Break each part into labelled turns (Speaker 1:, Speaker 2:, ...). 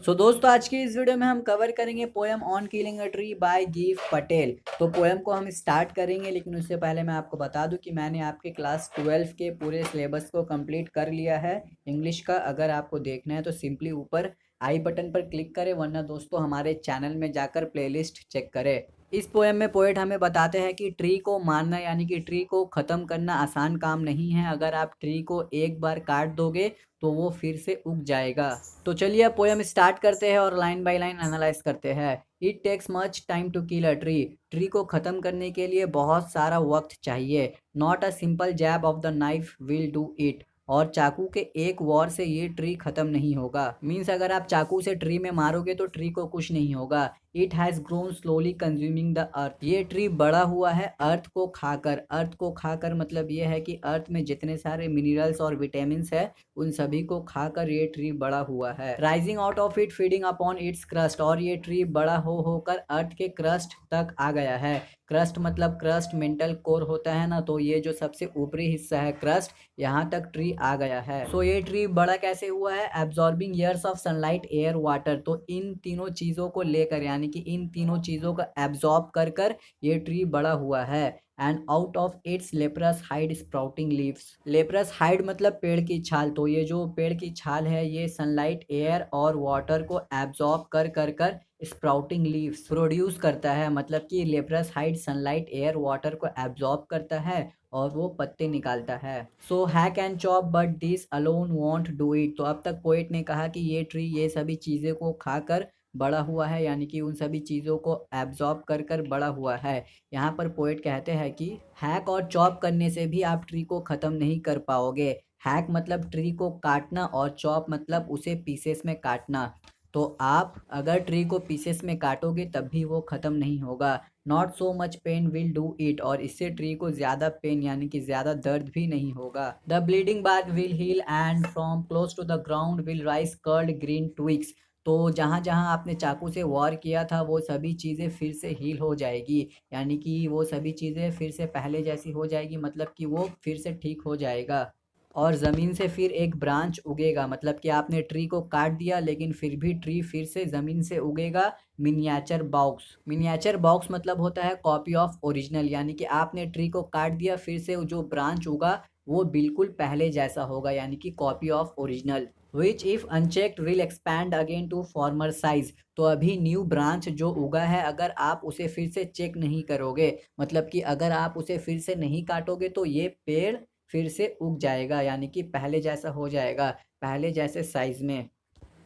Speaker 1: दोस्तों आज की इस वीडियो में हम कवर करेंगे poem on killing a tree bye give Patel. तो पोयम को हम स्टार्ट करेंगे, लेकिन उससे पहले मैं आपको बता दूं कि मैंने आपके क्लास 12 के पूरे सिलेबस को कंप्लीट कर लिया है इंग्लिश का। अगर आपको देखना है तो सिंपली ऊपर आई बटन पर क्लिक करें, वरना दोस्तों हमारे चैनल में जाकर प्लेलिस्ट चेक करें। इस पोयम में पोएट हमें बताते हैं कि ट्री को मारना यानी कि ट्री को ख़त्म करना आसान काम नहीं है। अगर आप ट्री को एक बार काट दोगे तो वो फिर से उग जाएगा। तो चलिए अब पोयम स्टार्ट करते हैं और लाइन बाय लाइन एनालाइज करते हैं। It takes much time to kill a tree. Tree को ख़त्म करने के लिए बहुत सारा वक्त चाहिए। Not a simple jab of the knife will do it. और चाकू के एक वॉर से ये ट्री ख़त्म नहीं होगा। मीन्स अगर आप चाकू से ट्री में मारोगे तो ट्री को कुछ नहीं होगा। It has grown slowly consuming the earth. ये ट्री बड़ा हुआ है अर्थ को खाकर। अर्थ को खाकर मतलब ये है कि अर्थ में जितने सारे मिनरल्स और विटामिन्स है उन सभी को खाकर ये ट्री बड़ा हुआ है। Rising out of it feeding upon its crust. और ये ट्री बड़ा हो होकर अर्थ के क्रस्ट तक आ गया है। क्रस्ट मतलब क्रस्ट मेंटल कोर होता है ना, तो ये जो सबसे ऊपरी हिस्सा है क्रस्ट, यहाँ तक ट्री आ गया है। सो ये ट्री बड़ा कैसे हुआ है? Absorbing years of sunlight air water. तो इन तीनों चीज़ों को लेकर यानी कि इन तीनों चीज़ों का एब्जॉर्ब कर कर ये ट्री बड़ा हुआ है। And out of its leprous hide sprouting leaves. Leprous hide मतलब पेड़ की छाल। तो ये जो पेड़ की छाल है ये सनलाइट एयर और वाटर को एब्जॉर्ब कर कर कर स्प्राउटिंग लीव्स प्रोड्यूस करता है। मतलब कि लेप्रस हाइड सनलाइट एयर वाटर को एब्जॉर्ब करता है और वो पत्ते निकालता है। So hack and chop but this alone won't do it. तो अब तक पोएट ने कहा कि ये ट्री ये सभी चीज़ें को खाकर बड़ा हुआ है, यानी कि उन सभी चीज़ों को एब्जॉर्ब कर कर बड़ा हुआ है। यहाँ पर पोएट कहते हैं कि हैक और चॉप करने से भी आप ट्री को ख़त्म नहीं कर पाओगे। हैक मतलब ट्री को काटना और चॉप मतलब उसे पीसेस में काटना। तो आप अगर ट्री को पीसेस में काटोगे तब भी वो ख़त्म नहीं होगा। Not so much pain will do it. और इससे ट्री को ज़्यादा पेन यानी कि ज़्यादा दर्द भी नहीं होगा। The bleeding bark will heal and from close to the ground will rise curled green twigs. तो जहाँ जहाँ आपने चाकू से वॉर किया था वो सभी चीज़ें फिर से हील हो जाएगी, यानी कि वो सभी चीज़ें फिर से पहले जैसी हो जाएगी, मतलब कि वो फिर से ठीक हो जाएगा। और ज़मीन से फिर एक ब्रांच उगेगा। मतलब कि आपने ट्री को काट दिया लेकिन फिर भी ट्री फिर से ज़मीन से उगेगा। Miniature box. मिनिएचर बॉक्स मतलब होता है कॉपी ऑफ ओरिजिनल, यानी कि आपने ट्री को काट दिया फिर से जो ब्रांच उगा वो बिल्कुल पहले जैसा होगा, यानी कि copy of original. Which if unchecked will expand again to former size. तो अभी न्यू ब्रांच जो उगा है अगर आप उसे फिर से चेक नहीं करोगे, मतलब कि अगर आप उसे फिर से नहीं काटोगे तो ये पेड़ फिर से उग जाएगा, यानी कि पहले जैसा हो जाएगा, पहले जैसे साइज में।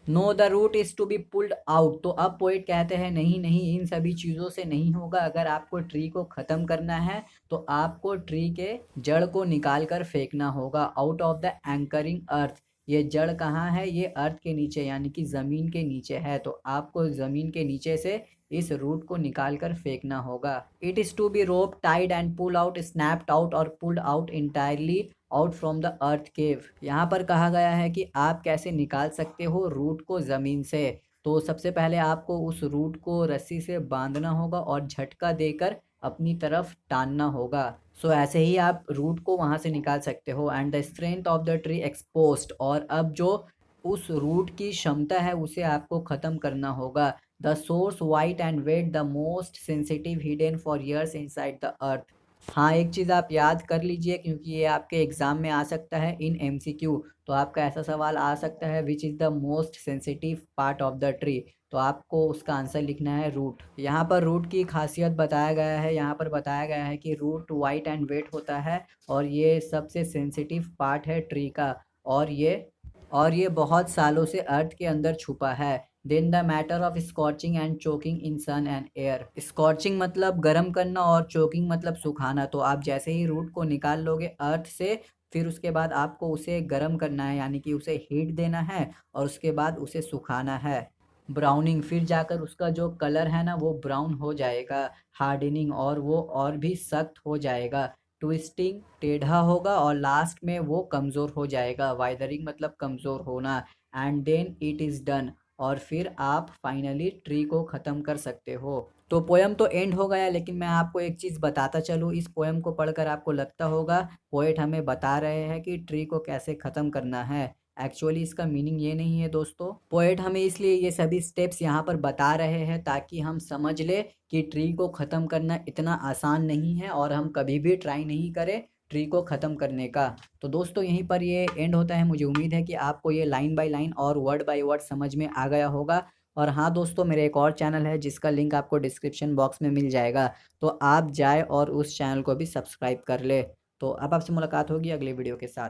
Speaker 1: No the root is to be pulled out. तो अब पोइट कहते हैं नहीं नहीं, इन सभी चीज़ों से नहीं होगा। अगर आपको ट्री को ख़त्म करना है तो आपको ट्री के जड़ को निकाल कर फेंकना होगा आउट ऑफ द एंकरिंग अर्थ। ये जड़ कहाँ है? ये अर्थ के नीचे यानी कि ज़मीन के नीचे है। तो आपको ज़मीन के नीचे से इस रूट को निकाल कर फेंकना होगा। It is to be rope tied and pull out snapped out और pulled out entirely out from the earth cave. यहाँ पर कहा गया है कि आप कैसे निकाल सकते हो रूट को ज़मीन से। तो सबसे पहले आपको उस रूट को रस्सी से बांधना होगा और झटका देकर अपनी तरफ टानना होगा। सो ऐसे ही आप रूट को वहाँ से निकाल सकते हो। And the strength of the tree exposed. और अब जो उस रूट की क्षमता है उसे आपको ख़त्म करना होगा। The source white and wet the most sensitive hidden for years inside the earth. हाँ, एक चीज़ आप याद कर लीजिए क्योंकि ये आपके एग्ज़ाम में आ सकता है इन एमसीक्यू। तो आपका ऐसा सवाल आ सकता है which is the most sensitive part of the tree. तो आपको उसका आंसर लिखना है रूट। यहाँ पर रूट की खासियत बताया गया है। यहाँ पर बताया गया है कि रूट वाइट एंड वेट होता है और ये सबसे सेंसिटिव पार्ट है ट्री का। और ये बहुत सालों से अर्थ के अंदर छुपा है। Then the matter of scorching and choking in sun and air. Scorching मतलब गर्म करना और चोकिंग मतलब सुखाना। तो आप जैसे ही रूट को निकाल लोगे अर्थ से, फिर उसके बाद आपको उसे गर्म करना है, यानी कि उसे हीट देना है और उसके बाद उसे सुखाना है। ब्राउनिंग, फिर जाकर उसका जो कलर है ना वो ब्राउन हो जाएगा। हार्डनिंग, और वो और भी सख्त हो जाएगा। ट्विस्टिंग, टेढ़ा होगा और लास्ट में वो कमज़ोर हो जाएगा। वाइदरिंग मतलब कमज़ोर होना। And then it is done. और फिर आप फाइनली ट्री को ख़त्म कर सकते हो। तो पोयम तो एंड हो गया, लेकिन मैं आपको एक चीज़ बताता चलूँ। इस पोयम को पढ़कर आपको लगता होगा पोएट हमें बता रहे हैं कि ट्री को कैसे ख़त्म करना है। एक्चुअली इसका मीनिंग ये नहीं है दोस्तों। पोएट हमें इसलिए ये सभी स्टेप्स यहाँ पर बता रहे हैं ताकि हम समझ ले कि ट्री को ख़त्म करना इतना आसान नहीं है और हम कभी भी ट्राई नहीं करें ट्री को ख़त्म करने का। तो दोस्तों यहीं पर ये एंड होता है। मुझे उम्मीद है कि आपको ये लाइन बाय लाइन और वर्ड बाय वर्ड समझ में आ गया होगा। और हाँ दोस्तों, मेरा एक और चैनल है जिसका लिंक आपको डिस्क्रिप्शन बॉक्स में मिल जाएगा, तो आप जाए और उस चैनल को भी सब्सक्राइब कर ले। तो अब आपसे मुलाकात होगी अगले वीडियो के साथ।